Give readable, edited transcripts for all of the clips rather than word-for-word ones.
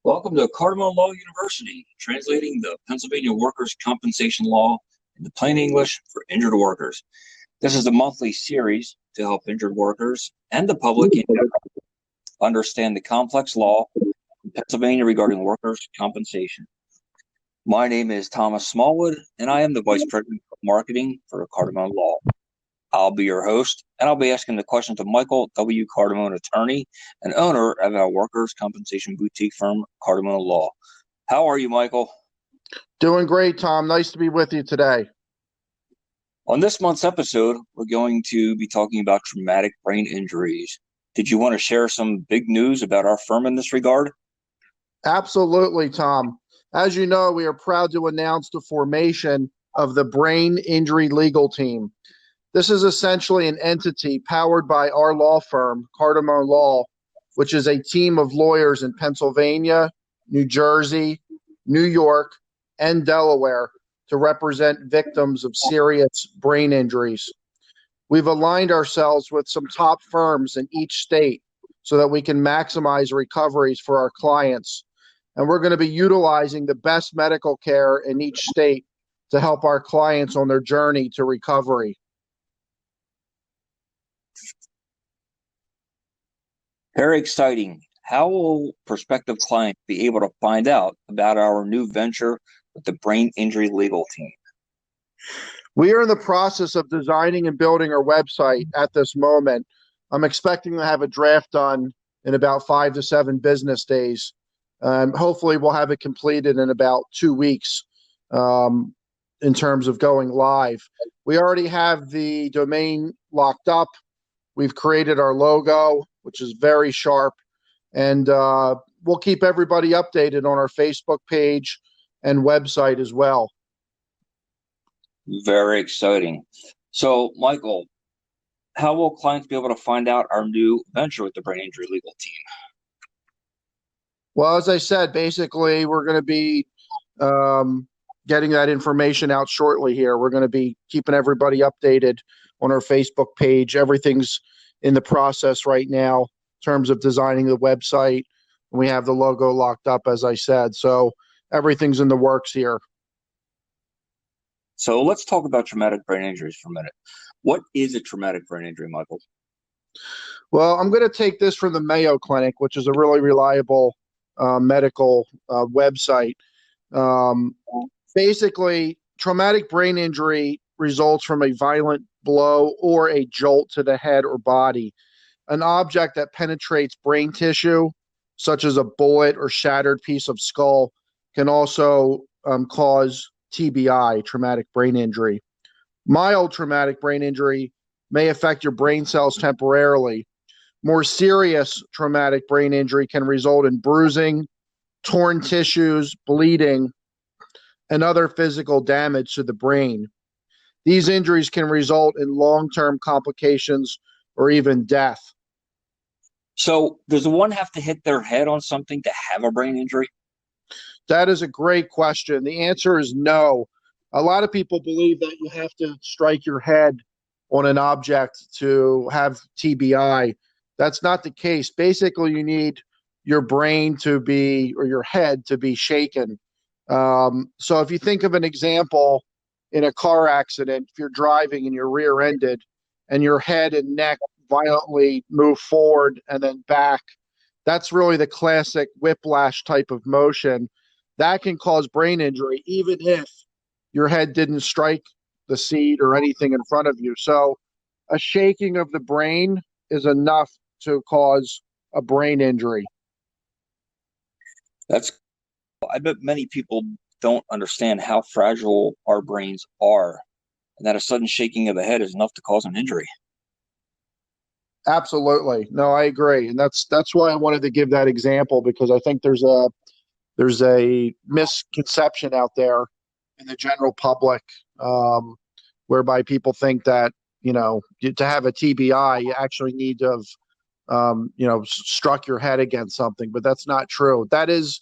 Welcome to Cardamone Law University, translating the Pennsylvania Workers' Compensation Law into plain English for injured workers. This is a monthly series to help injured workers and the public understand the complex law in Pennsylvania regarding workers' compensation. My name is Thomas Smallwood, and I am the Vice President of Marketing for Cardamone Law. I'll be your host, and I'll be asking the questions of Michael W. Cardamone, attorney and owner of our workers' compensation boutique firm, Cardamone Law. How are you, Michael? Doing great, Tom. Nice to be with you today. On this month's episode, we're going to be talking about traumatic brain injuries. Did you want to share some big news about our firm in this regard? Absolutely, Tom. As you know, we are proud to announce the formation of the Brain Injury Legal Team. This is essentially an entity powered by our law firm, Cardamone Law, which is a team of lawyers in Pennsylvania, New Jersey, New York, and Delaware to represent victims of serious brain injuries. We've aligned ourselves with some top firms in each state so that we can maximize recoveries for our clients. And we're going to be utilizing the best medical care in each state to help our clients on their journey to recovery. Very exciting. How will prospective clients be able to find out about our new venture with the Brain Injury Legal Team? We are in the process of designing and building our website at this moment. I'm expecting to have a draft done in about 5 to 7 business days. Hopefully we'll have it completed in about 2 weeks in terms of going live. We already have the domain locked up. We've created our logo, which is very sharp, and we'll keep everybody updated on our Facebook page and website as well. Very exciting. So, Michael, how will clients be able to find out our new venture with the Brain Injury Legal Team? Well, as I said, basically, we're going to be getting that information out shortly here. We're going to be keeping everybody updated on our Facebook page. Everything's in the process right now in terms of designing the website. We have the logo locked up, as I said. So everything's in the works here. So let's talk about traumatic brain injuries for a minute. What is a traumatic brain injury, Michael? Well, I'm going to take this from the Mayo Clinic, which is a really reliable medical website. Basically, traumatic brain injury results from a violent blow or a jolt to the head or body. An object that penetrates brain tissue, such as a bullet or shattered piece of skull, can also cause TBI, traumatic brain injury. Mild traumatic brain injury may affect your brain cells temporarily. More serious traumatic brain injury can result in bruising, torn tissues, bleeding, and other physical damage to the brain. These injuries can result in long-term complications or even death. So does one have to hit their head on something to have a brain injury? That is a great question. The answer is no. A lot of people believe that you have to strike your head on an object to have TBI. That's not the case. Basically, you need your brain to be, or your head to be shaken. So if you think of an example in a car accident, if you're driving and you're rear-ended and your head and neck violently move forward and then back, that's really the classic whiplash type of motion. That can cause brain injury, even if your head didn't strike the seat or anything in front of you. So a shaking of the brain is enough to cause a brain injury. I bet many people don't understand how fragile our brains are, and that a sudden shaking of the head is enough to cause an injury. Absolutely. No, I agree. And that's why I wanted to give that example, because I think there's a misconception out there in the general public whereby people think that, to have a TBI, you actually need to have, struck your head against something, but that's not true. That is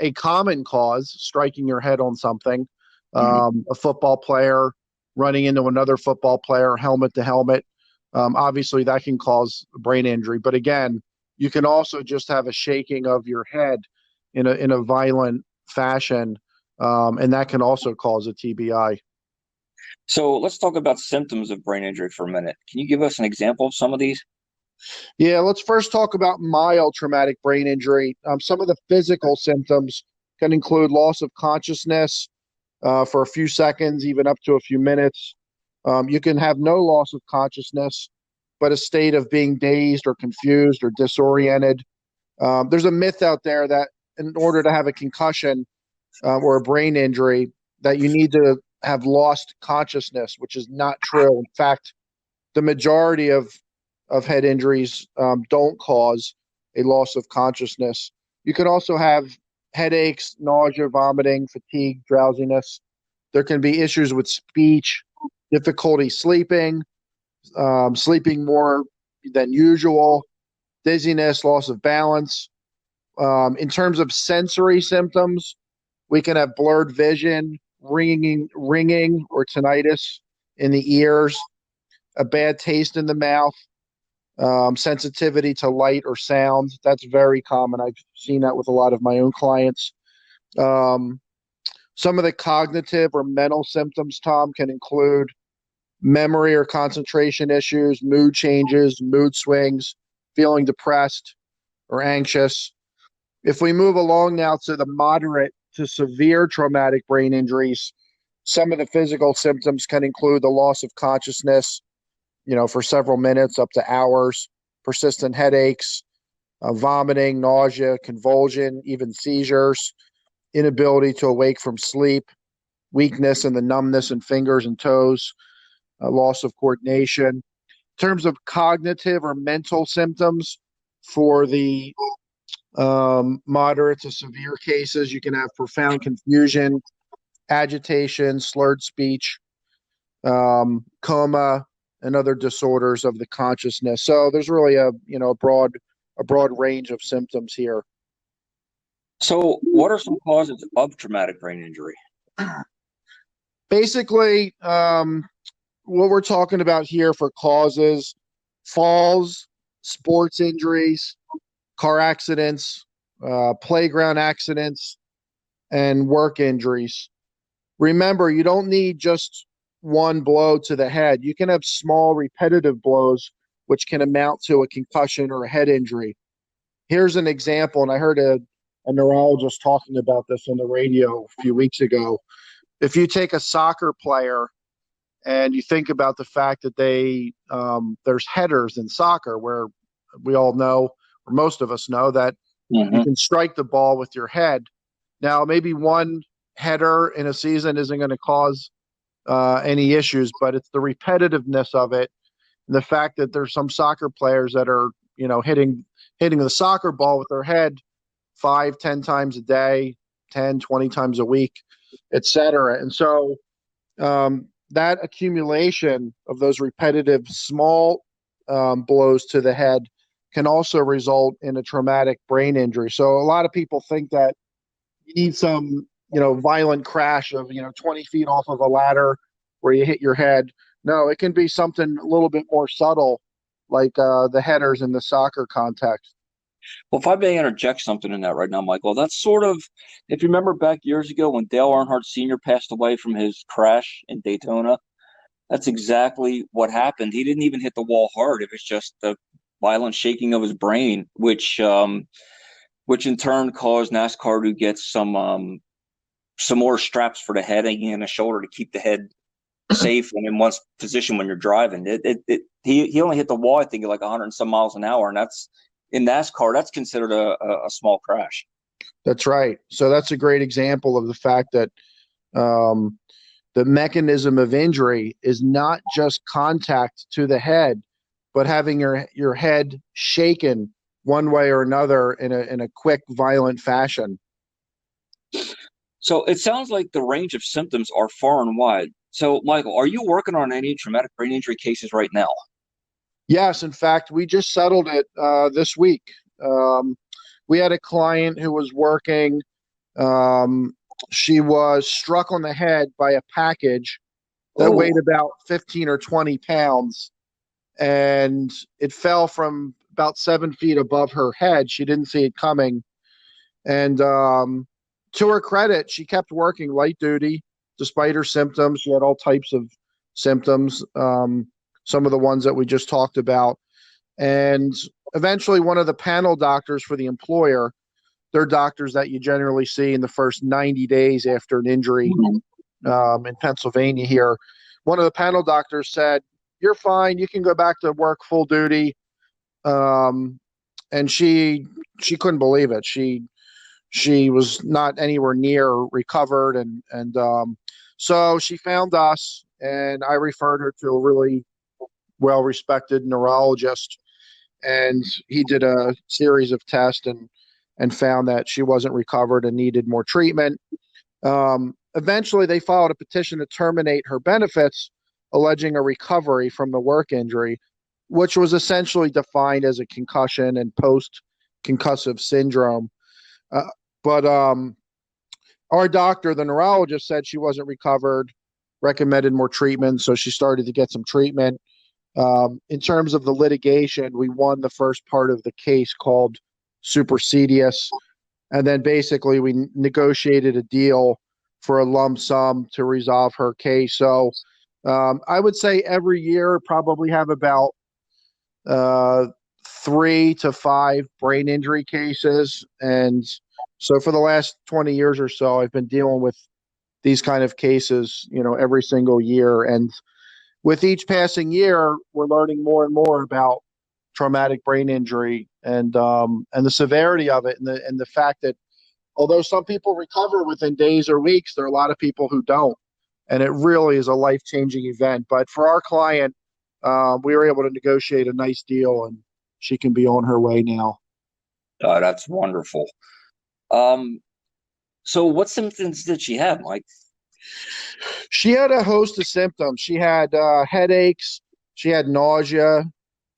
a common cause, striking your head on something. A football player running into another football player, helmet to helmet. Obviously, that can cause a brain injury. But again, you can also just have a shaking of your head. in a violent fashion, and that can also cause a TBI. So let's talk about symptoms of brain injury for a minute. Can you give us an example of some of these? Yeah, let's first talk about mild traumatic brain injury. Some of the physical symptoms can include loss of consciousness for a few seconds, even up to a few minutes. You can have no loss of consciousness, but a state of being dazed or confused or disoriented. There's a myth out there that in order to have a concussion or a brain injury, that you need to have lost consciousness, which is not true. In fact, the majority of head injuries don't cause a loss of consciousness. You can also have headaches, nausea, vomiting, fatigue, drowsiness. There can be issues with speech, difficulty sleeping, sleeping more than usual, dizziness, loss of balance. In terms of sensory symptoms, we can have blurred vision, ringing or tinnitus in the ears, a bad taste in the mouth, sensitivity to light or sound. That's very common. I've seen that with a lot of my own clients. Some of the cognitive or mental symptoms, Tom, can include memory or concentration issues, mood changes, mood swings, feeling depressed or anxious. If we move along now to the moderate to severe traumatic brain injuries, some of the physical symptoms can include the loss of consciousness, for several minutes up to hours, persistent headaches, vomiting, nausea, convulsion, even seizures, inability to awake from sleep, weakness in the numbness in fingers and toes, loss of coordination. In terms of cognitive or mental symptoms for the moderate to severe cases, you can have profound confusion, agitation, slurred speech, coma, and other disorders of the consciousness. So there's really a broad range of symptoms here. So what are some causes of traumatic brain injury? Basically, what we're talking about here for causes: falls, sports injuries, car accidents, playground accidents, and work injuries. Remember, you don't need just one blow to the head. You can have small repetitive blows, which can amount to a concussion or a head injury. Here's an example, and I heard a neurologist talking about this on the radio a few weeks ago. If you take a soccer player and you think about the fact that there's headers in soccer, where we all know, or most of us know, that you can strike the ball with your head. Now, maybe one header in a season isn't going to cause any issues, but it's the repetitiveness of it, and the fact that there's some soccer players that are, hitting the soccer ball with their head 5-10 times a day, 10-20 times a week, etc. And so that accumulation of those repetitive small blows to the head can also result in a traumatic brain injury. So a lot of people think that you need some, violent crash of, 20 feet off of a ladder where you hit your head. No, it can be something a little bit more subtle, like the headers in the soccer context. Well, if I may interject something in that right now, Michael, that's sort of, if you remember back years ago when Dale Earnhardt Sr. passed away from his crash in Daytona, that's exactly what happened. He didn't even hit the wall hard. It was just the violent shaking of his brain, which in turn caused NASCAR to get some more straps for the head and the shoulder to keep the head safe and in one's position when you're driving. He only hit the wall, I think, at like 100 and some miles an hour, and that's in NASCAR. That's considered a small crash. That's right. So that's a great example of the fact that the mechanism of injury is not just contact to the head, but having your head shaken one way or another in a quick, violent fashion. So it sounds like the range of symptoms are far and wide. So, Michael, are you working on any traumatic brain injury cases right now? Yes, in fact, we just settled it this week. We had a client who was working. She was struck on the head by a package that weighed about 15 or 20 pounds, and it fell from about 7 feet above her head. She didn't see it coming, And to her credit, she kept working light duty despite her symptoms. She had all types of symptoms, some of the ones that we just talked about. And eventually, one of the panel doctors for the employer, they're doctors that you generally see in the first 90 days after an injury in Pennsylvania here. One of the panel doctors said, "You're fine. You can go back to work full duty." And she couldn't believe it. She was not anywhere near recovered, and so she found us, and I referred her to a really well-respected neurologist, and he did a series of tests and found that she wasn't recovered and needed more treatment. Eventually, they filed a petition to terminate her benefits, alleging a recovery from the work injury, which was essentially defined as a concussion and post-concussive syndrome. But our doctor, the neurologist, said she wasn't recovered, recommended more treatment, so she started to get some treatment. In terms of the litigation, we won the first part of the case called supersedious, and then basically we negotiated a deal for a lump sum to resolve her case. So I would say every year probably have about 3 to 5 brain injury cases. And so for the last 20 years or so, I've been dealing with these kind of cases, every single year. And with each passing year, we're learning more and more about traumatic brain injury and the severity of it, and the fact that although some people recover within days or weeks, there are a lot of people who don't, and it really is a life-changing event. But for our client, we were able to negotiate a nice deal, and she can be on her way now. That's wonderful. So what symptoms did she have, Mike? She had a host of symptoms. She had headaches. She had nausea,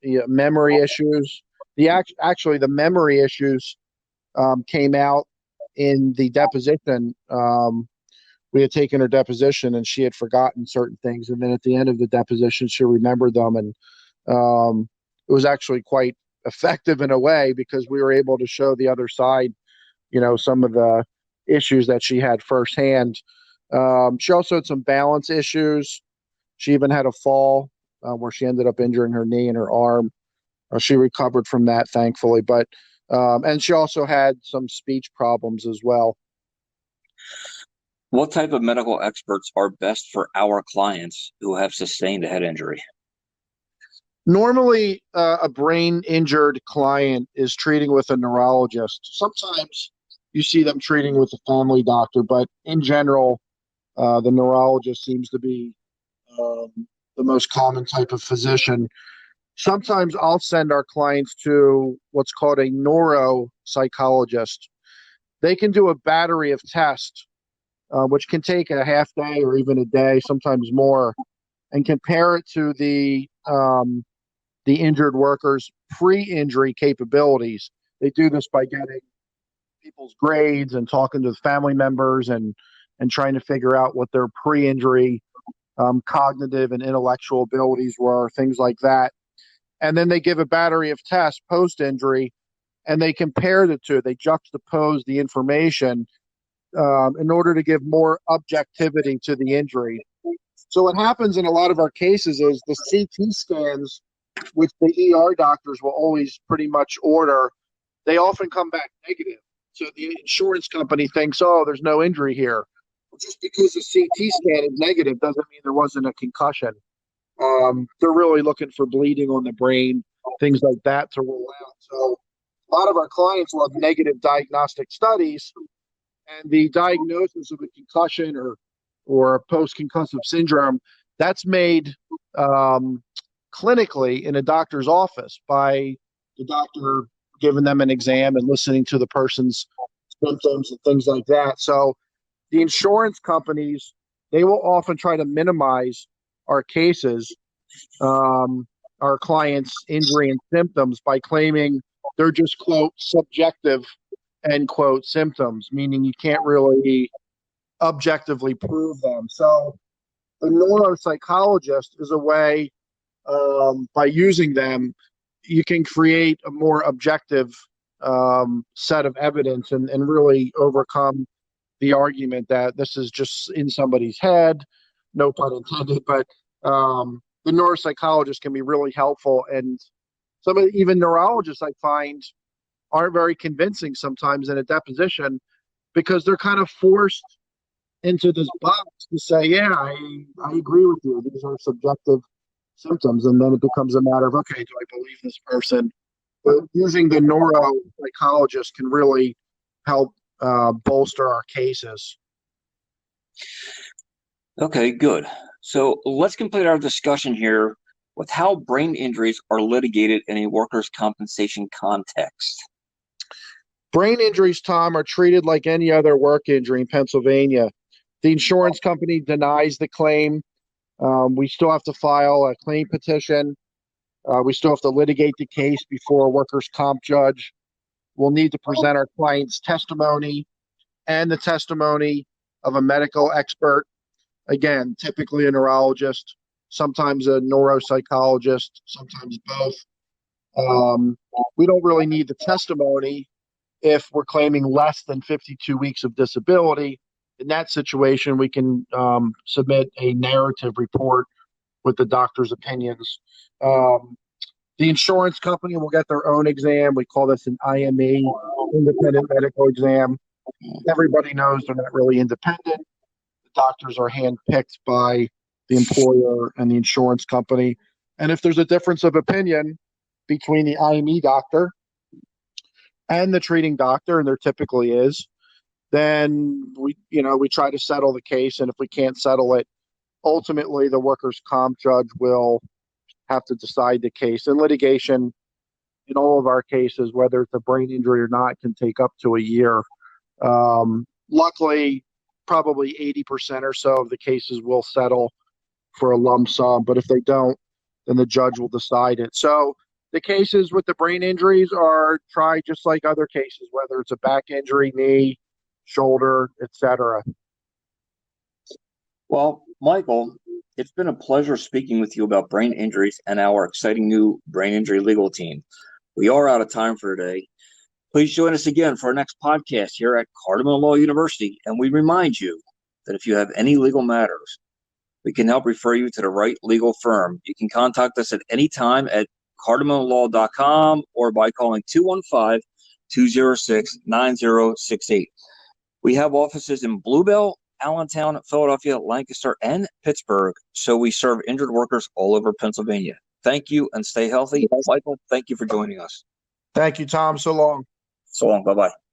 memory issues. Actually, the memory issues came out in the deposition. We had taken her deposition, and she had forgotten certain things. And then at the end of the deposition, she remembered them. And it was actually quite effective in a way, because we were able to show the other side, some of the issues that she had firsthand. She also had some balance issues. She even had a fall where she ended up injuring her knee and her arm. She recovered from that, thankfully. But and she also had some speech problems as well. What type of medical experts are best for our clients who have sustained a head injury? Normally, a brain injured client is treating with a neurologist. Sometimes you see them treating with a family doctor, but in general, the neurologist seems to be the most common type of physician. Sometimes I'll send our clients to what's called a neuropsychologist. They can do a battery of tests, which can take a half day or even a day, sometimes more, and compare it to the injured worker's pre-injury capabilities. They do this by getting people's grades and talking to the family members and trying to figure out what their pre-injury cognitive and intellectual abilities were, things like that. And then they give a battery of tests post-injury, and they compare the two. They juxtapose the information in order to give more objectivity to the injury. So what happens in a lot of our cases is the CT scans, which the ER doctors will always pretty much order, they often come back negative. So the insurance company thinks, oh, there's no injury here. Just because the CT scan is negative doesn't mean there wasn't a concussion. They're really looking for bleeding on the brain, things like that to rule out. So a lot of our clients will have negative diagnostic studies, and the diagnosis of a concussion or a post-concussive syndrome, that's made clinically in a doctor's office by the doctor giving them an exam and listening to the person's symptoms and things like that. So the insurance companies, they will often try to minimize our cases, our clients' injury and symptoms, by claiming they're just, quote, subjective, end quote, symptoms, meaning you can't really objectively prove them. So the neuropsychologist is a way, by using them, you can create a more objective set of evidence and really overcome the argument that this is just in somebody's head, no pun intended, but the neuropsychologist can be really helpful. And some of even neurologists I find aren't very convincing sometimes in a deposition because they're kind of forced into this box to say, yeah, I agree with you. These are subjective symptoms. And then it becomes a matter of, okay, do I believe this person? But using the neuropsychologist can really help bolster our cases. Okay, good. So let's complete our discussion here with how brain injuries are litigated in a workers' compensation context. Brain injuries, Tom, are treated like any other work injury in Pennsylvania. The insurance company denies the claim. We still have to file a claim petition. We still have to litigate the case before a workers' comp judge. We'll need to present our client's testimony and the testimony of a medical expert. Again, typically a neurologist, sometimes a neuropsychologist, sometimes both. We don't really need the testimony if we're claiming less than 52 weeks of disability. In that situation, we can submit a narrative report with the doctor's opinions. The insurance company will get their own exam. We call this an IME, independent medical exam. Everybody knows they're not really independent. The doctors are handpicked by the employer and the insurance company. And if there's a difference of opinion between the IME doctor and the treating doctor, and there typically is, then we try to settle the case. And if we can't settle it, ultimately the workers' comp judge will have to decide the case. And litigation in all of our cases, whether it's a brain injury or not, can take up to a year. Luckily, probably 80% or so of the cases will settle for a lump sum, but if they don't, then the judge will decide it. So the cases with the brain injuries are tried just like other cases, whether it's a back injury, knee, shoulder, etc. Well, Michael, it's been a pleasure speaking with you about brain injuries and our exciting new brain injury legal team. We are out of time for today. Please join us again for our next podcast here at Cardamone Law University. And we remind you that if you have any legal matters, we can help refer you to the right legal firm. You can contact us at any time at cardamonelaw.com or by calling 215-206-9068. We have offices in Bluebell, Allentown, Philadelphia, Lancaster, and Pittsburgh, so we serve injured workers all over Pennsylvania. Thank you and stay healthy. Michael, thank you for joining us. Thank you, Tom. So long. So long. Bye-bye.